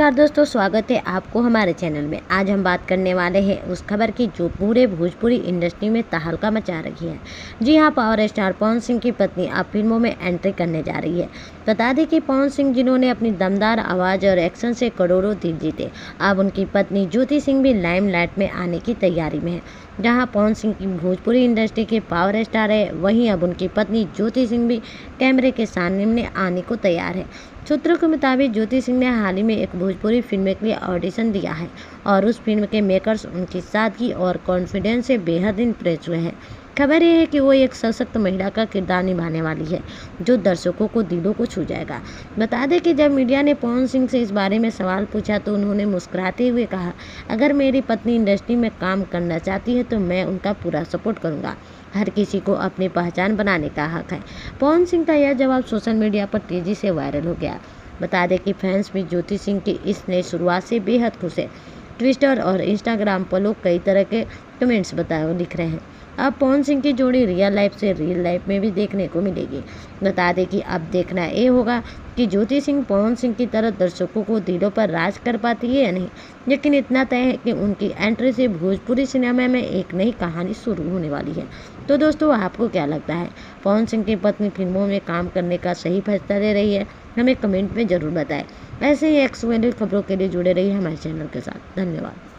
नमस्कार दोस्तों, स्वागत है आपको हमारे चैनल में। आज हम बात करने वाले हैं उस खबर की जो पूरे भोजपुरी इंडस्ट्री में तहलका मचा रही है। जी हां, पावर स्टार पवन सिंह की पत्नी अब फिल्मों में एंट्री करने जा रही है। बता दें कि पवन सिंह, जिन्होंने अपनी दमदार आवाज़ और एक्शन से करोड़ों दिल जीते, अब उनकी पत्नी ज्योति सिंह भी लाइमलाइट में आने की तैयारी में है। जहां पवन सिंह की भोजपुरी इंडस्ट्री के पावर स्टार है, वहीं अब उनकी पत्नी ज्योति सिंह भी कैमरे के सामने आने को तैयार है। सूत्रों के मुताबिक ज्योति सिंह ने हाल ही में एक भोजपुरी फिल्म के लिए ऑडिशन दिया है और उस फिल्म के मेकर्स उनकी सादगी और कॉन्फिडेंस से बेहद इम्प्रेस हुए हैं। खबर यह है कि वो एक सशक्त महिला का किरदार निभाने वाली है, जो दर्शकों को दिलों को छू जाएगा। बता दें कि जब मीडिया ने पवन सिंह से इस बारे में सवाल पूछा तो उन्होंने मुस्कुराते हुए कहा, अगर मेरी पत्नी इंडस्ट्री में काम करना चाहती है तो मैं उनका पूरा सपोर्ट करूंगा। हर किसी को अपनी पहचान बनाने का हक है। पवन सिंह का यह जवाब सोशल मीडिया पर तेजी से वायरल हो गया। बता दें कि फैंस भी ज्योति सिंह की इस नई शुरुआत से बेहद खुश है। ट्विटर और इंस्टाग्राम पर लोग कई तरह के कमेंट्स लिख रहे हैं। अब पवन सिंह की जोड़ी रियल लाइफ से रियल लाइफ में भी देखने को मिलेगी। बता दें कि अब देखना ये होगा कि ज्योति सिंह पवन सिंह की तरह दर्शकों को दिलों पर राज कर पाती है या नहीं। लेकिन इतना तय है कि उनकी एंट्री से भोजपुरी सिनेमा में एक नई कहानी शुरू होने वाली है। तो दोस्तों, आपको क्या लगता है, पवन सिंह की पत्नी फिल्मों में काम करने का सही फैसला ले रही है? हमें कमेंट में ज़रूर बताएं। ऐसे ही एक्सक्लूसिव खबरों के लिए जुड़े रहिए हमारे चैनल के साथ। धन्यवाद।